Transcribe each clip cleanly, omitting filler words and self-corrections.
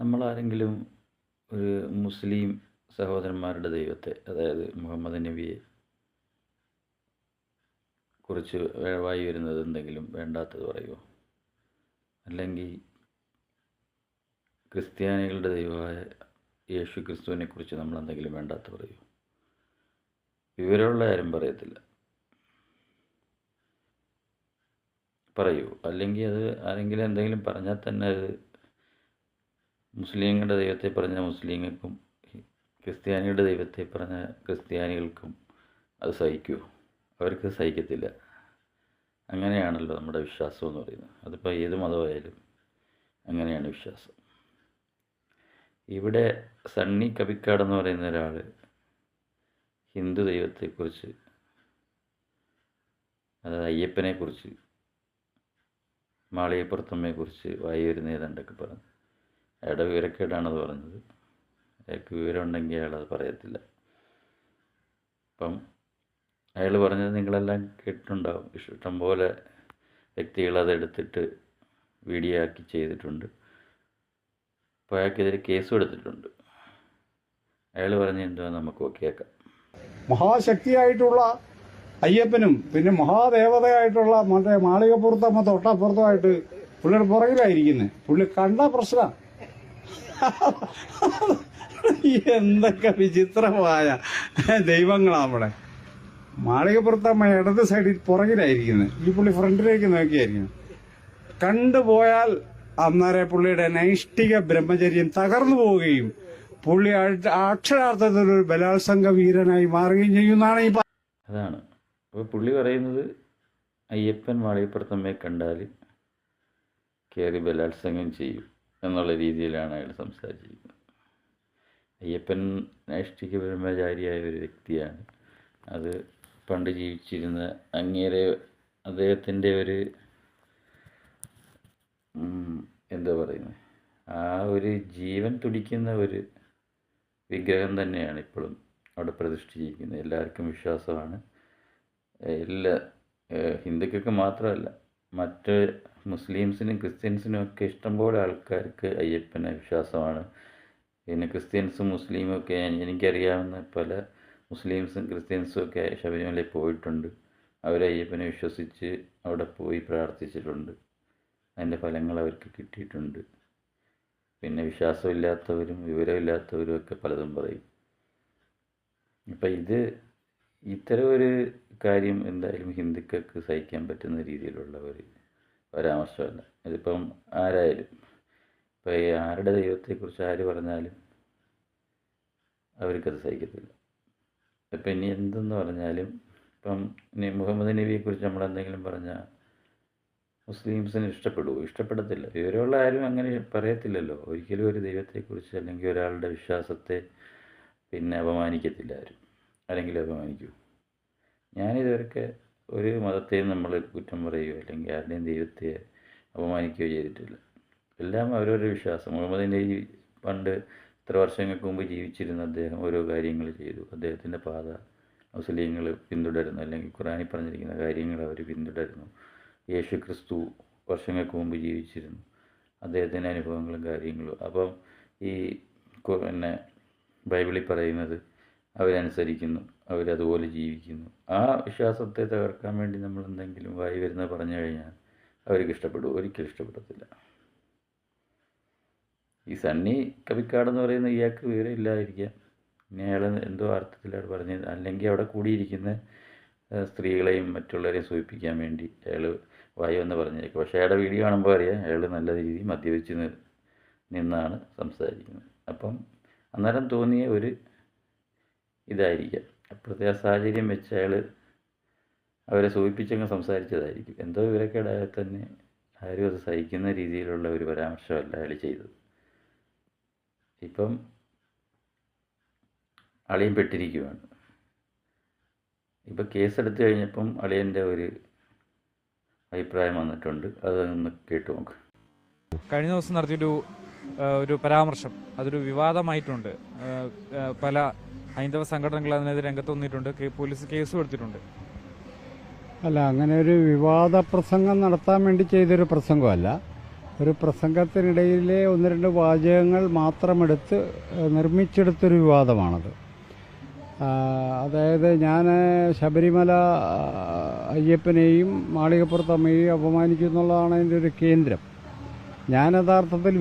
നമ്മളാരെങ്കിലും ഒരു മുസ്ലിം സഹോദരന്മാരുടെ ദൈവത്തെ, അതായത് മുഹമ്മദ് നബിയെ കുറിച്ച് വായി വരുന്നത് എന്തെങ്കിലും വേണ്ടാത്തത് പറയുമോ? അല്ലെങ്കിൽ ക്രിസ്ത്യാനികളുടെ ദൈവമായ യേശു ക്രിസ്തുവിനെ കുറിച്ച് നമ്മൾ എന്തെങ്കിലും വേണ്ടാത്ത പറയുമോ? വിവരമുള്ള ആരും പറയത്തില്ല. പറയൂ. അല്ലെങ്കിൽ അത് ആരെങ്കിലും എന്തെങ്കിലും പറഞ്ഞാൽ തന്നെ അത് മുസ്ലിങ്ങളുടെ ദൈവത്തെ പറഞ്ഞ മുസ്ലിങ്ങൾക്കും ക്രിസ്ത്യാനിയുടെ ദൈവത്തെ പറഞ്ഞ ക്രിസ്ത്യാനികൾക്കും അത് സഹിക്കുമോ? അവർക്ക് സഹിക്കത്തില്ല. അങ്ങനെയാണല്ലോ നമ്മുടെ വിശ്വാസം എന്ന് പറയുന്നത്. അതിപ്പോൾ ഏത് മതമായാലും അങ്ങനെയാണ് വിശ്വാസം. ഇവിടെ സണ്ണി കബിക്കാട് എന്ന് പറയുന്ന ഒരാൾ ഹിന്ദു ദൈവത്തെക്കുറിച്ച്, അതായത് അയ്യപ്പനെക്കുറിച്ച്, മാളികപ്പുറത്തമ്മയെക്കുറിച്ച് വായി വരുന്ന ഏതാണ്ടൊക്കെ പറഞ്ഞു. അയാളുടെ വിവരക്കേടാണത് പറഞ്ഞത്. അയാൾക്ക് വിവരമുണ്ടെങ്കിൽ അയാളത് പറയത്തില്ല. അപ്പം അയാൾ പറഞ്ഞത് നിങ്ങളെല്ലാം കേട്ടിട്ടുണ്ടാവും. ഇഷ്ടംപോലെ വ്യക്തികളതെടുത്തിട്ട് വീഡിയോ ആക്കി ചെയ്തിട്ടുണ്ട്. അപ്പോൾ അയാൾക്കെതിരെ കേസും എടുത്തിട്ടുണ്ട്. അയാൾ പറഞ്ഞ എന്തുവാ നമുക്ക് കേൾക്കാം. മഹാശക്തിയായിട്ടുള്ള അയ്യപ്പനും പിന്നെ മഹാദേവതയായിട്ടുള്ള മറ്റേ മാളികപ്പുറത്തമ്മ തൊട്ടപ്പുറത്തുമായിട്ട് പുള്ളിയുടെ പുറകിലായിരിക്കുന്നത്. പുള്ളി കണ്ട പ്രശ്നം. എന്തൊക്കെ വിചിത്രമായ ദൈവങ്ങളാണ് നമ്മുടെ. മാളികപ്പുറത്തമ്മ ഇടത് സൈഡിൽ പുറകിലായിരിക്കുന്നത്, ഈ പുള്ളി ഫ്രണ്ടിലേക്ക് നോക്കിയായിരിക്കുന്നത്. കണ്ടുപോയാൽ അന്നേരം പുള്ളിയുടെ നൈഷ്ഠിക ബ്രഹ്മചര്യം തകർന്നു പോവുകയും പുള്ളി അക്ഷരാർത്ഥത്തിൽ ഒരു ബലാത്സംഗ വീരനായി മാറുകയും ചെയ്യുന്നതാണ് ഈ അതാണ്. അപ്പോൾ പുള്ളി പറയുന്നത് അയ്യപ്പൻ മാളികപ്പുറത്തമ്മയെ കണ്ടാൽ കയറി ബലാത്സംഗം ചെയ്യും എന്നുള്ള രീതിയിലാണ് അയാൾ സംസാരിച്ചിരിക്കുന്നത്. അയ്യപ്പൻ നൈഷ്ഠിക ബ്രഹ്മചാരിയായ ഒരു വ്യക്തിയാണ്. അത് പണ്ട് ജീവിച്ചിരുന്ന അങ്ങേരെ അദ്ദേഹത്തിൻ്റെ ഒരു എന്താ പറയുന്നത്, ആ ഒരു ജീവൻ തുടിക്കുന്ന ഒരു വിഗ്രഹം തന്നെയാണ് ഇപ്പോഴും അവിടെ പ്രതിഷ്ഠിച്ചിരിക്കുന്നത്. എല്ലാവർക്കും വിശ്വാസമാണ്. എല്ലാ ഹിന്ദുക്കൾക്ക് മാത്രമല്ല, മറ്റ് മുസ്ലിംസിനും ക്രിസ്ത്യൻസിനും ഒക്കെ ഇഷ്ടംപോലെ ആൾക്കാർക്ക് അയ്യപ്പനെ വിശ്വാസമാണ്. പിന്നെ ക്രിസ്ത്യൻസും മുസ്ലിമും ഒക്കെ എനിക്കറിയാവുന്ന പല മുസ്ലിംസും ക്രിസ്ത്യൻസും ഒക്കെ ശബരിമലയിൽ പോയിട്ടുണ്ട്. അവർ അയ്യപ്പനെ വിശ്വസിച്ച് അവിടെ പോയി പ്രാർത്ഥിച്ചിട്ടുണ്ട്. അതിൻ്റെ ഫലങ്ങൾ അവർക്ക് കിട്ടിയിട്ടുണ്ട്. പിന്നെ വിശ്വാസമില്ലാത്തവരും വിവരമില്ലാത്തവരും ഒക്കെ പലതും പറയും. അപ്പം ഇത്തരം ഒരു കാര്യം എന്തായാലും ഹിന്ദുക്കൾക്ക് സഹിക്കാൻ പറ്റുന്ന രീതിയിലുള്ള ഒരു പരാമർശമല്ല. ഇതിപ്പം ആരായാലും, ഇപ്പം ആരുടെ ദൈവത്തെക്കുറിച്ച് ആര് പറഞ്ഞാലും അവർക്കത് സഹിക്കത്തില്ല. ഇപ്പം ഇനി എന്തെന്ന് പറഞ്ഞാലും, ഇപ്പം ഇനി മുഹമ്മദ് നബിയെക്കുറിച്ച് നമ്മളെന്തെങ്കിലും പറഞ്ഞാൽ മുസ്ലിംസിന് ഇഷ്ടപ്പെടുമോ? ഇഷ്ടപ്പെടത്തില്ല. വിവരമുള്ള ആരും അങ്ങനെ പറയത്തില്ലല്ലോ. ഒരിക്കലും ഒരു ദൈവത്തെക്കുറിച്ച് അല്ലെങ്കിൽ ഒരാളുടെ വിശ്വാസത്തെ പിന്നെ അപമാനിക്കത്തില്ല ആരും. ആരെങ്കിലും അപമാനിക്കൂ? ഞാനിതുവരെ ഒരു മതത്തെയും നമ്മൾ കുറ്റം പറയുകയോ അല്ലെങ്കിൽ ആരുടെയും ദൈവത്തെ അപമാനിക്കുകയോ ചെയ്തിട്ടില്ല. എല്ലാം അവരവരുടെ വിശ്വാസം. മുഹമ്മദ് നബി പണ്ട് ഇത്ര വർഷങ്ങൾക്ക് മുമ്പ് ജീവിച്ചിരുന്ന അദ്ദേഹം ഓരോ കാര്യങ്ങൾ ചെയ്തു. അദ്ദേഹത്തിൻ്റെ പാത മുസ്ലിങ്ങൾ പിന്തുടരുന്നു, അല്ലെങ്കിൽ ഖുറാനിൽ പറഞ്ഞിരിക്കുന്ന കാര്യങ്ങൾ അവർ പിന്തുടരുന്നു. യേശു ക്രിസ്തു വർഷങ്ങൾക്ക് മുമ്പ് ജീവിച്ചിരുന്നു, അദ്ദേഹത്തിൻ്റെ അനുഭവങ്ങളും കാര്യങ്ങളും. അപ്പം ഈ പിന്നെ ബൈബിളിൽ പറയുന്നത് അവരനുസരിക്കുന്നു, അവരതുപോലെ ജീവിക്കുന്നു. ആ വിശ്വാസത്തെ തകർക്കാൻ വേണ്ടി നമ്മൾ എന്തെങ്കിലും വായി വരുന്നത് പറഞ്ഞു കഴിഞ്ഞാൽ അവർക്ക് ഇഷ്ടപ്പെടും? ഒരിക്കലും ഇഷ്ടപ്പെടത്തില്ല. ഈ സണ്ണി കബിക്കാടെന്ന് പറയുന്ന ഇയാൾക്ക് വിവരം ഇല്ലാതിരിക്കാം. ഇനി അയാൾ എന്തോ അർത്ഥത്തിലാണ് പറഞ്ഞത്. അല്ലെങ്കിൽ അവിടെ കൂടിയിരിക്കുന്ന സ്ത്രീകളെയും മറ്റുള്ളവരെയും സൂചിപ്പിക്കാൻ വേണ്ടി അയാൾ വായി വന്ന് പറഞ്ഞേക്കും. പക്ഷേ അയാളുടെ വീഡിയോ കാണുമ്പോൾ അറിയാം അയാൾ നല്ല രീതിയിൽ മദ്യപിച്ച് നിന്നാണ് സംസാരിക്കുന്നത്. അപ്പം അന്നേരം തോന്നിയ ഒരു ഇതായിരിക്കാം, അപ്പോഴത്തെ ആ സാഹചര്യം വെച്ച് അയാൾ അവരെ സൂചിപ്പിച്ചങ്ങ് സംസാരിച്ചതായിരിക്കും. എന്തോ വിവരക്കേടായാൽ തന്നെ ആരും അത് സഹിക്കുന്ന രീതിയിലുള്ള ഒരു പരാമർശമല്ല അയാൾ ചെയ്തത്. ഇപ്പം അളിയൻ പെട്ടിരിക്കുകയാണ്. ഇപ്പം കേസെടുത്ത് കഴിഞ്ഞപ്പം അളിയൻ്റെ ഒരു അഭിപ്രായം വന്നിട്ടുണ്ട്. അതൊന്ന് കേട്ടു നോക്ക്. കഴിഞ്ഞ ദിവസം നടത്തിയൊരു പരാമർശം അതൊരു വിവാദമായിട്ടുണ്ട്. പല ഹൈന്ദവ സംഘടനകൾ അതിനെതിരെ രംഗത്ത് വന്നിട്ടുണ്ട്. പോലീസ് കേസും എടുത്തിട്ടുണ്ട്. അല്ല, അങ്ങനെ ഒരു വിവാദ പ്രസംഗം നടത്താൻ വേണ്ടി ചെയ്തൊരു പ്രസംഗമല്ല. ഒരു പ്രസംഗത്തിനിടയിലെ ഒന്ന് രണ്ട് വാചകങ്ങൾ മാത്രമെടുത്ത് നിർമ്മിച്ചെടുത്തൊരു വിവാദമാണത്. അതായത് ഞാൻ ശബരിമല അയ്യപ്പനെയും മാളികപ്പുറത്തമ്മയെയും അപമാനിച്ചു എന്നുള്ളതാണ് അതിൻ്റെ ഒരു കേന്ദ്രം. ഞാൻ യഥാർത്ഥത്തിൽ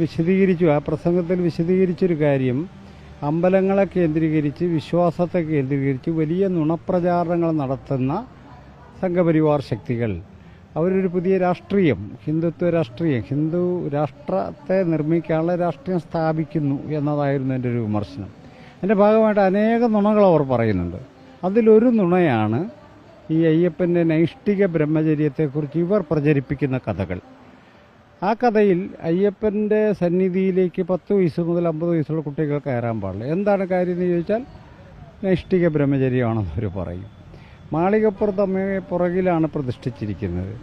ആ പ്രസംഗത്തിൽ വിശദീകരിച്ചൊരു കാര്യം, അമ്പലങ്ങളെ കേന്ദ്രീകരിച്ച് വിശ്വാസത്തെ കേന്ദ്രീകരിച്ച് വലിയ നുണപ്രചാരണങ്ങൾ നടത്തുന്ന സംഘപരിവാർ ശക്തികൾ അവരൊരു പുതിയ രാഷ്ട്രീയം, ഹിന്ദുത്വ രാഷ്ട്രീയം, ഹിന്ദു രാഷ്ട്രത്തെ നിർമ്മിക്കാനുള്ള രാഷ്ട്രീയം സ്ഥാപിക്കുന്നു എന്നതായിരുന്നു എൻ്റെ ഒരു വിമർശനം. അതിൻ്റെ ഭാഗമായിട്ട് അനേകം നുണകൾ അവർ പറയുന്നുണ്ട്. അതിലൊരു നുണയാണ് ഈ അയ്യപ്പൻ്റെ നൈഷ്ഠിക ബ്രഹ്മചര്യത്തെക്കുറിച്ച് ഇവർ പ്രചരിപ്പിക്കുന്ന കഥകൾ. ആ കഥയിൽ അയ്യപ്പൻ്റെ സന്നിധിയിലേക്ക് 10 വയസ്സ് മുതൽ 50 വയസ്സുള്ള കുട്ടികൾ കയറാൻ പാടില്ല. എന്താണ് കാര്യം എന്ന് ചോദിച്ചാൽ നൈഷ്ഠിക ബ്രഹ്മചര്യമാണെന്ന് അവർ പറയും. മാളികപ്പുറത്തമ്മയെ പുറകിലാണ് പ്രതിഷ്ഠിച്ചിരിക്കുന്നത്.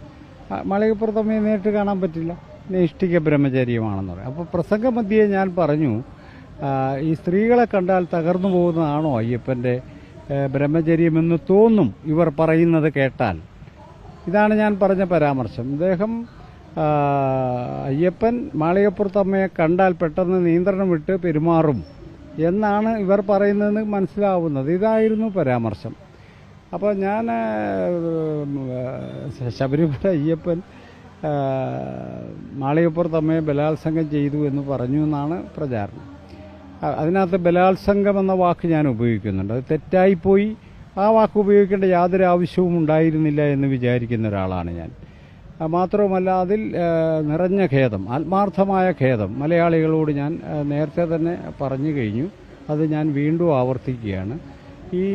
മാളികപ്പുറത്തമ്മയെ നേരിട്ട് കാണാൻ പറ്റില്ല, നൈഷ്ഠിക ബ്രഹ്മചര്യമാണെന്ന് പറയും. അപ്പോൾ പ്രസംഗമധ്യേ ഞാൻ പറഞ്ഞു, ഈ സ്ത്രീകളെ കണ്ടാൽ തകർന്നു പോകുന്നതാണോ അയ്യപ്പൻ്റെ ബ്രഹ്മചര്യമെന്ന് തോന്നും ഇവർ പറയുന്നത് കേട്ടാൽ. ഇതാണ് ഞാൻ പറഞ്ഞ പരാമർശം. അദ്ദേഹം അയ്യപ്പൻ മാളികപ്പുറത്തമ്മയെ കണ്ടാൽ പെട്ടെന്ന് നിയന്ത്രണം വിട്ട് പെരുമാറും എന്നാണ് ഇവർ പറയുന്നതെന്ന് മനസ്സിലാവുന്നത്. ഇതായിരുന്നു പരാമർശം. അപ്പോൾ ഞാൻ ശബരിമല അയ്യപ്പൻ മാളികപ്പുറത്തമ്മയെ ബലാത്സംഗം ചെയ്തു എന്ന് പറഞ്ഞു എന്നാണ് പ്രചാരണം. അതിനകത്ത് ബലാത്സംഗം എന്ന വാക്ക് ഞാൻ ഉപയോഗിക്കുന്നുണ്ട്. അത് തെറ്റായിപ്പോയി. ആ വാക്ക് ഉപയോഗിക്കേണ്ട യാതൊരു ആവശ്യവും ഉണ്ടായിരുന്നില്ല എന്ന് വിചാരിക്കുന്ന ഒരാളാണ് ഞാൻ. മാത്രവുമല്ല, അതിൽ നിറഞ്ഞ ഖേദം, ആത്മാർത്ഥമായ ഖേദം മലയാളികളോട് ഞാൻ നേരത്തെ തന്നെ പറഞ്ഞു കഴിഞ്ഞു. അത് ഞാൻ വീണ്ടും ആവർത്തിക്കുകയാണ്. ഈ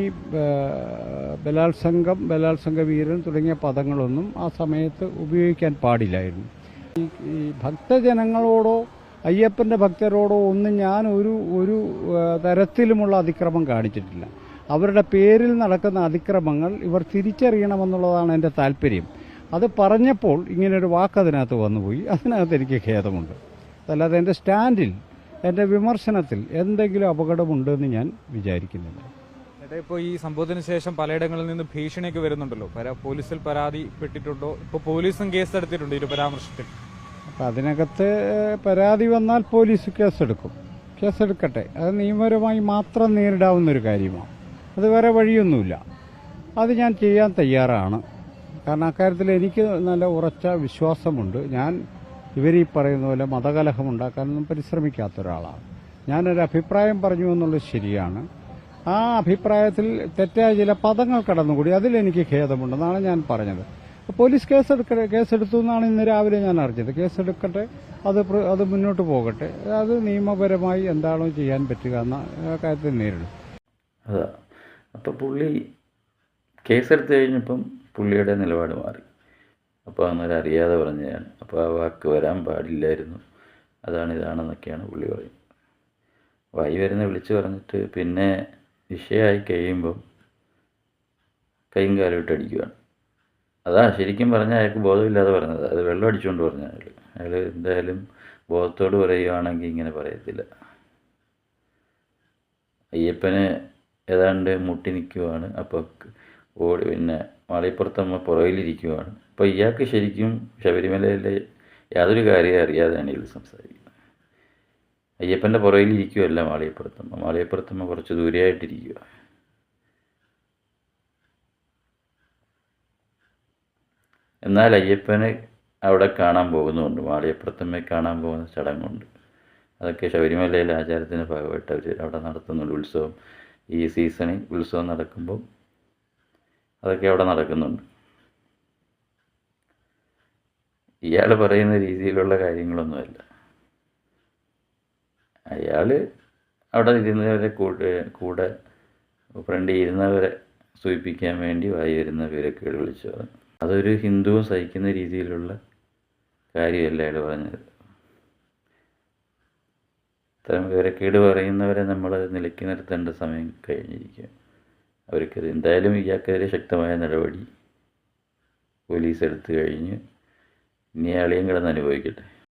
ബലാത്സംഗ വീരൻ തുടങ്ങിയ പദങ്ങളൊന്നും ആ സമയത്ത് ഉപയോഗിക്കാൻ പാടില്ലായിരുന്നു. ഈ ഭക്തജനങ്ങളോടോ അയ്യപ്പൻ്റെ ഭക്തരോടോ ഒന്നും ഞാൻ ഒരു തരത്തിലുമുള്ള അതിക്രമം കാണിച്ചിട്ടില്ല. അവരുടെ പേരിൽ നടക്കുന്ന അതിക്രമങ്ങൾ ഇവർ തിരിച്ചറിയണമെന്നുള്ളതാണ് എൻ്റെ താല്പര്യം. അത് പറഞ്ഞപ്പോൾ ഇങ്ങനൊരു വാക്ക് അതിനകത്ത് വന്നുപോയി. അതിനകത്ത് എനിക്ക് ഖേദമുണ്ട്. അതല്ലാതെ എൻ്റെ സ്റ്റാൻഡിൽ, എൻ്റെ വിമർശനത്തിൽ എന്തെങ്കിലും അപകടമുണ്ടെന്ന് ഞാൻ വിചാരിക്കുന്നില്ല. ഇപ്പോൾ ഈ സംഭവത്തിന് ശേഷം പലയിടങ്ങളിൽ നിന്ന് ഭീഷണിയൊക്കെ വരുന്നുണ്ടല്ലോ, പോലീസിൽ പരാതിപ്പെട്ടിട്ടുണ്ടോ? ഇപ്പോൾ പോലീസും കേസെടുത്തിട്ടുണ്ട് ഈ പരാമർശത്തിൽ. അപ്പം അതിനകത്ത് പരാതി വന്നാൽ പോലീസ് കേസെടുക്കട്ടെ. അത് നിയമപരമായി മാത്രം നേരിടാവുന്നൊരു കാര്യമാണ്. അത് വേറെ വഴിയൊന്നുമില്ല. അത് ഞാൻ ചെയ്യാൻ തയ്യാറാണ്. കാരണം അക്കാര്യത്തിൽ എനിക്ക് നല്ല ഉറച്ച വിശ്വാസമുണ്ട്. ഞാൻ ഇവരീ പറയുന്ന പോലെ മതകലഹം ഉണ്ടാക്കാനൊന്നും പരിശ്രമിക്കാത്ത ഒരാളാണ്. ഞാനൊരു അഭിപ്രായം പറഞ്ഞു എന്നുള്ളത് ശരിയാണ്. ആ അഭിപ്രായത്തിൽ തെറ്റായ ചില പദങ്ങൾ കടന്നുകൂടി. അതിലെനിക്ക് ഖേദമുണ്ടെന്നാണ് ഞാൻ പറഞ്ഞത്. പോലീസ് കേസെടുത്തു എന്നാണ് ഇന്ന് രാവിലെ ഞാൻ അറിഞ്ഞത്. കേസെടുക്കട്ടെ, അത് മുന്നോട്ട് പോകട്ടെ. അത് നിയമപരമായി എന്താണോ ചെയ്യാൻ പറ്റുക എന്ന കാര്യത്തിൽ നേരിടും. അതാ. അപ്പോൾ പുള്ളി കേസെടുത്ത് കഴിഞ്ഞപ്പം പുള്ളിയുടെ നിലപാട് മാറി. അപ്പോൾ അന്നേരം അറിയാതെ പറഞ്ഞതാണ്. അപ്പോൾ ആ വാക്ക് വരാൻ പാടില്ലായിരുന്നു, ഇതാണെന്നൊക്കെയാണ് പുള്ളി പറയുന്നത്. വായി വരുന്ന വിളിച്ച് പറഞ്ഞിട്ട് പിന്നെ വിഷയമായി കഴിയുമ്പം കൈയും കാലും ഇട്ട് അടിക്കുകയാണ്. അതാ ശരിക്കും പറഞ്ഞാൽ അയാൾക്ക് ബോധമില്ലാതെ പറഞ്ഞത്. അത് വെള്ളം അടിച്ചുകൊണ്ട് പറഞ്ഞ അയാൾ എന്തായാലും ബോധത്തോട് പറയുകയാണെങ്കിൽ ഇങ്ങനെ പറയത്തില്ല. അയ്യപ്പന് ഏതാണ്ട് മുട്ടി നിൽക്കുവാണ്. അപ്പോൾ പിന്നെ മാളികപ്പുറത്തമ്മ പുറകിലിരിക്കുവാണ്. അപ്പോൾ ഇയാൾക്ക് ശരിക്കും ശബരിമലയിലെ യാതൊരു കാര്യം അറിയാതെയാണ് ഇയാൾ സംസാരിക്കുന്നത്. അയ്യപ്പൻ്റെ പുറകിലിരിക്കുകയല്ല മാളികപ്പുറത്തമ്മ കുറച്ച് ദൂരെയായിട്ടിരിക്കുക. എന്നാൽ അയ്യപ്പനെ അവിടെ കാണാൻ പോകുന്നുണ്ട്, മാളികപ്പുറത്തമ്മയെ കാണാൻ പോകുന്ന ചടങ്ങുണ്ട്. അതൊക്കെ ശബരിമലയിലെ ആചാരത്തിൻ്റെ ഭാഗമായിട്ട് അവർ അവിടെ നടത്തുന്നുണ്ട്. ഉത്സവം, ഈ സീസണിൽ ഉത്സവം നടക്കുമ്പോൾ അതൊക്കെ അവിടെ നടക്കുന്നുണ്ട്. ഇയാൾ പറയുന്ന രീതിയിലുള്ള കാര്യങ്ങളൊന്നുമല്ല. അയാൾ അവിടെ ഇരുന്നവരെ കൂടെ ഫ്രണ്ടിൽ ഇരുന്നവരെ സൂചിപ്പിക്കാൻ വേണ്ടി വായി വരുന്ന വിവരക്കേട് വിളിച്ചു. അതൊരു ഹിന്ദുവും സഹിക്കുന്ന രീതിയിലുള്ള കാര്യമല്ല അയാൾ പറഞ്ഞത്. ഇത്തരം വിവരക്കേട് പറയുന്നവരെ നമ്മൾ നിലയ്ക്ക് നിർത്തേണ്ട സമയം കഴിഞ്ഞിരിക്കുക. അവർക്കത് എന്തായാലും ഇയാൾക്കെതിരെ ശക്തമായ നടപടി പോലീസ് എടുത്തു കഴിഞ്ഞ് ഇനി അയാളെയും കിടന്ന് അനുഭവിക്കട്ടെ.